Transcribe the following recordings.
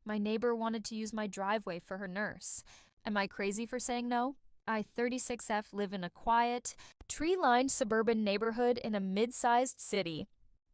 My neighbor wanted to use my driveway for her nurse. Am I crazy for saying no? I 36F live in a quiet, tree-lined suburban neighborhood in a mid-sized city.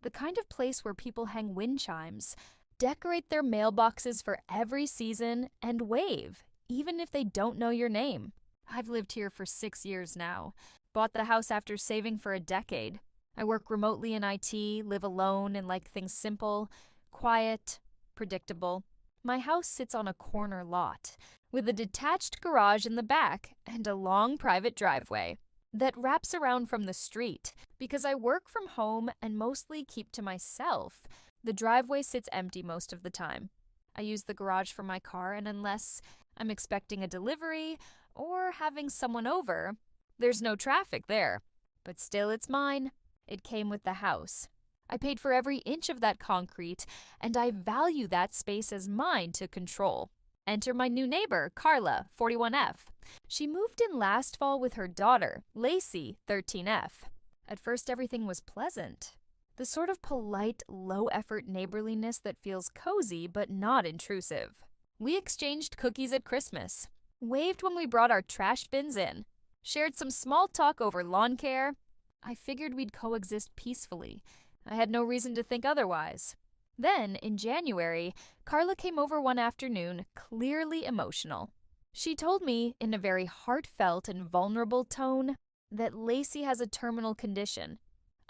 The kind of place where people hang wind chimes, decorate their mailboxes for every season, and wave, even if they don't know your name. I've lived here for 6 years now. Bought the house after saving for a decade. I work remotely in IT, live alone, and like things simple, quiet, predictable. My house sits on a corner lot, with a detached garage in the back and a long private driveway that wraps around from the street. Because I work from home and mostly keep to myself, the driveway sits empty most of the time. I use the garage for my car, and unless I'm expecting a delivery or having someone over, there's no traffic there. But still, it's mine. It came with the house. I paid for every inch of that concrete, and I value that space as mine to control. Enter my new neighbor, Carla, 41F. She moved in last fall with her daughter, Lacey, 13F. At first, everything was pleasant. The sort of polite, low-effort neighborliness that feels cozy but not intrusive. We exchanged cookies at Christmas, waved when we brought our trash bins in, shared some small talk over lawn care. I figured we'd coexist peacefully. I had no reason to think otherwise. Then, in January, Carla came over one afternoon, clearly emotional. She told me, in a very heartfelt and vulnerable tone, that Lacey has a terminal condition.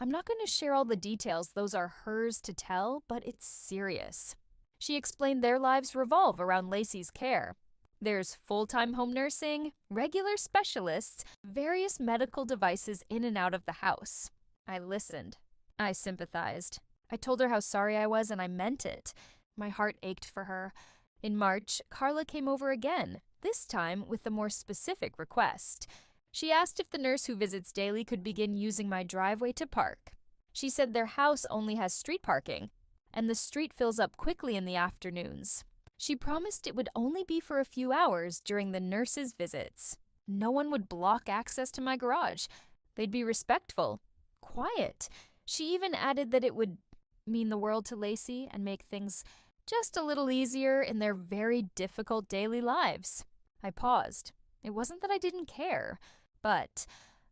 I'm not going to share all the details, those are hers to tell, but it's serious. She explained their lives revolve around Lacey's care. There's full-time home nursing, regular specialists, various medical devices in and out of the house. I listened. I sympathized. I told her how sorry I was, and I meant it. My heart ached for her. In March, Carla came over again, this time with a more specific request. She asked if the nurse who visits daily could begin using my driveway to park. She said their house only has street parking, and the street fills up quickly in the afternoons. She promised it would only be for a few hours during the nurse's visits. No one would block access to my garage. They'd be respectful, quiet. She even added that it would mean the world to Lacey and make things just a little easier in their very difficult daily lives. I paused. It wasn't that I didn't care, but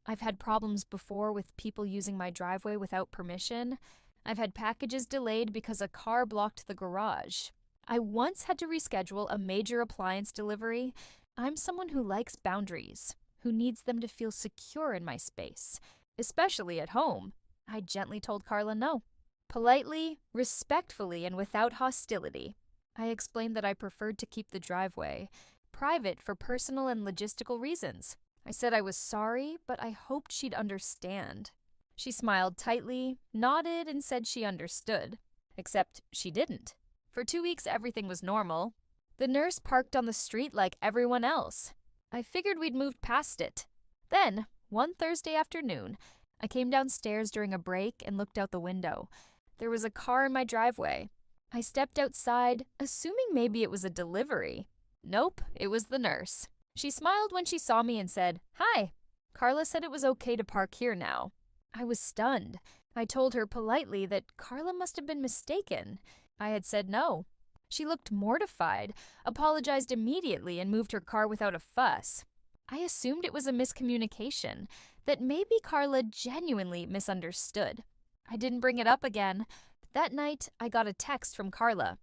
I've had problems before with people using my driveway without permission. I've had packages delayed because a car blocked the garage. I once had to reschedule a major appliance delivery. I'm someone who likes boundaries, who needs them to feel secure in my space, especially at home. I gently told Carla no. Politely, respectfully, and without hostility. I explained that I preferred to keep the driveway private for personal and logistical reasons. I said I was sorry, but I hoped she'd understand. She smiled tightly, nodded, and said she understood. Except she didn't. For 2 weeks, everything was normal. The nurse parked on the street like everyone else. I figured we'd moved past it. Then, one Thursday afternoon, I came downstairs during a break and looked out the window. There was a car in my driveway. I stepped outside, assuming maybe it was a delivery. Nope, it was the nurse. She smiled when she saw me and said, "Hi." Carla said it was okay to park here now. I was stunned. I told her politely that Carla must have been mistaken. I had said no. She looked mortified, apologized immediately, and moved her car without a fuss. I assumed it was a miscommunication, that maybe Carla genuinely misunderstood. I didn't bring it up again. That night, I got a text from Carla.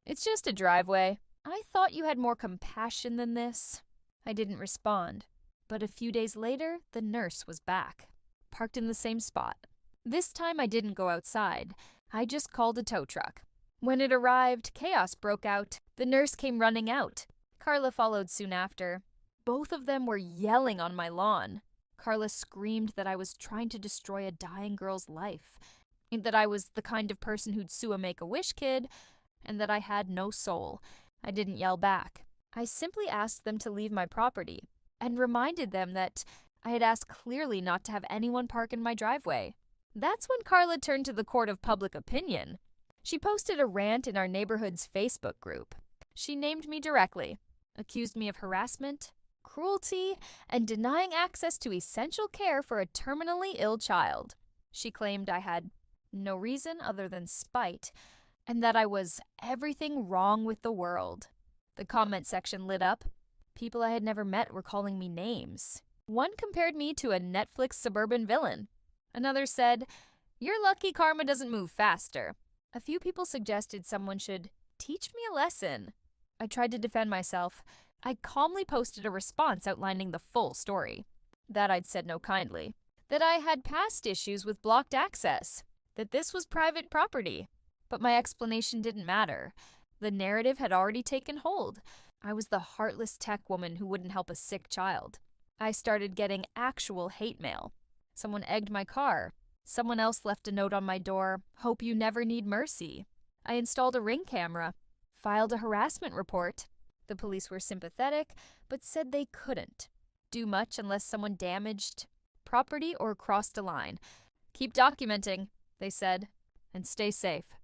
"It's just a driveway. I thought you had more compassion than this." I didn't respond. But a few days later, the nurse was back, parked in the same spot. This time I didn't go outside. I just called a tow truck. When it arrived, chaos broke out. The nurse came running out. Carla followed soon after. Both of them were yelling on my lawn. Carla screamed that I was trying to destroy a dying girl's life, and that I was the kind of person who'd sue a Make-A-Wish kid, and that I had no soul. I didn't yell back. I simply asked them to leave my property, and reminded them that I had asked clearly not to have anyone park in my driveway. That's when Carla turned to the court of public opinion. She posted a rant in our neighborhood's Facebook group. She named me directly, accused me of harassment, cruelty, and denying access to essential care for a terminally ill child. She claimed I had no reason other than spite and that I was everything wrong with the world. The comment section lit up. People I had never met were calling me names. One compared me to a Netflix suburban villain. Another said, "You're lucky karma doesn't move faster." A few people suggested someone should teach me a lesson. I tried to defend myself. I calmly posted a response outlining the full story. That I'd said no kindly. That I had past issues with blocked access. That this was private property. But my explanation didn't matter. The narrative had already taken hold. I was the heartless tech woman who wouldn't help a sick child. I started getting actual hate mail. Someone egged my car. Someone else left a note on my door, "Hope you never need mercy." I installed a Ring camera. Filed a harassment report. The police were sympathetic, but said they couldn't do much unless someone damaged property or crossed a line. "Keep documenting," they said, "and stay safe."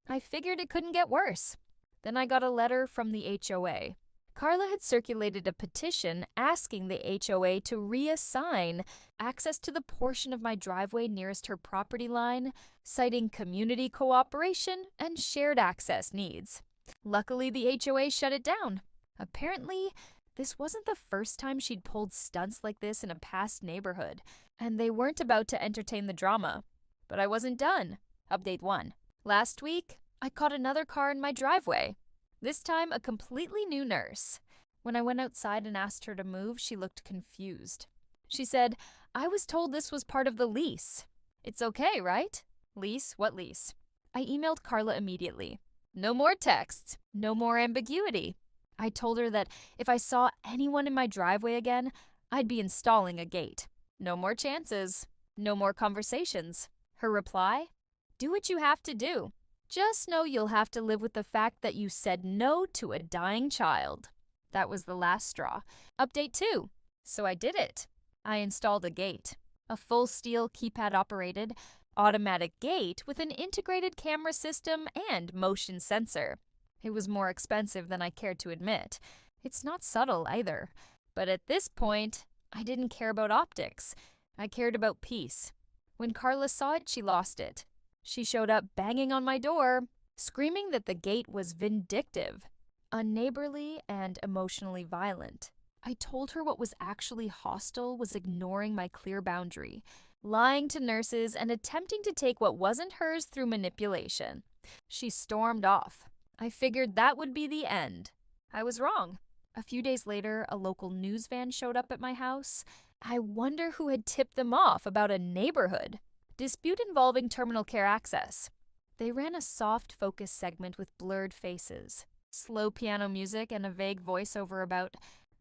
I figured it couldn't get worse. Then I got a letter from the HOA. Carla had circulated a petition asking the HOA to reassign access to the portion of my driveway nearest her property line, citing community cooperation and shared access needs. Luckily, the HOA shut it down. Apparently, this wasn't the first time she'd pulled stunts like this in a past neighborhood, and they weren't about to entertain the drama. But I wasn't done. Update 1. Last week, I caught another car in my driveway. This time, a completely new nurse. When I went outside and asked her to move, she looked confused. She said, "I was told this was part of the lease." "It's okay, right?" "Lease? What lease?" I emailed Carla immediately. No more texts. No more ambiguity. I told her that if I saw anyone in my driveway again, I'd be installing a gate. No more chances. No more conversations. Her reply? "Do what you have to do. Just know you'll have to live with the fact that you said no to a dying child." That was the last straw. Update 2. So I did it. I installed a gate. A full steel keypad-operated, automatic gate with an integrated camera system and motion sensor. It was more expensive than I cared to admit. It's not subtle either. But at this point, I didn't care about optics. I cared about peace. When Carla saw it, she lost it. She showed up banging on my door, screaming that the gate was vindictive, unneighborly, and emotionally violent. I told her what was actually hostile was ignoring my clear boundary, lying to nurses, and attempting to take what wasn't hers through manipulation. She stormed off. I figured that would be the end. I was wrong. A few days later, a local news van showed up at my house. I wonder who had tipped them off about a neighborhood dispute involving terminal care access. They ran a soft focus segment with blurred faces, slow piano music, and a vague voiceover about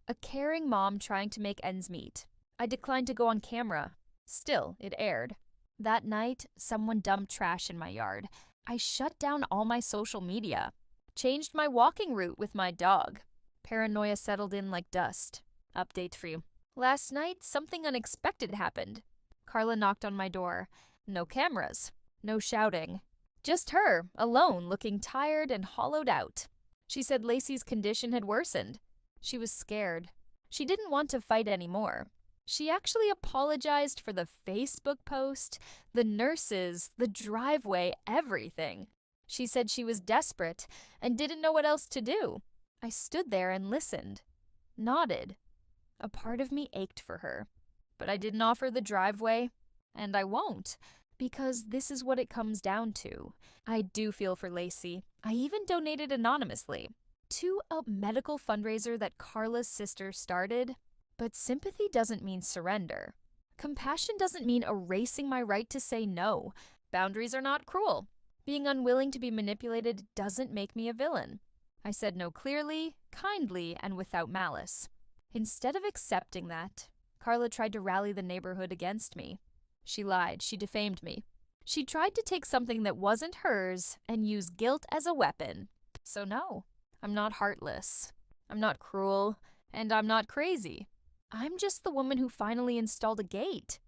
a caring mom trying to make ends meet. I declined to go on camera. Still, it aired. That night, someone dumped trash in my yard. I shut down all my social media. Changed my walking route with my dog. Paranoia settled in like dust. Update for you. Last night, something unexpected happened. Carla knocked on my door. No cameras. No shouting. Just her, alone, looking tired and hollowed out. She said Lacey's condition had worsened. She was scared. She didn't want to fight anymore. She actually apologized for the Facebook post, the nurses, the driveway, everything. She said she was desperate and didn't know what else to do. I stood there and listened, nodded. A part of me ached for her, but I didn't offer the driveway, and I won't, because this is what it comes down to. I do feel for Lacey. I even donated anonymously to a medical fundraiser that Carla's sister started. But sympathy doesn't mean surrender. Compassion doesn't mean erasing my right to say no. Boundaries are not cruel. Being unwilling to be manipulated doesn't make me a villain. I said no clearly, kindly, and without malice. Instead of accepting that, Carla tried to rally the neighborhood against me. She lied. She defamed me. She tried to take something that wasn't hers and use guilt as a weapon. So no, I'm not heartless. I'm not cruel, and I'm not crazy. I'm just the woman who finally installed a gate.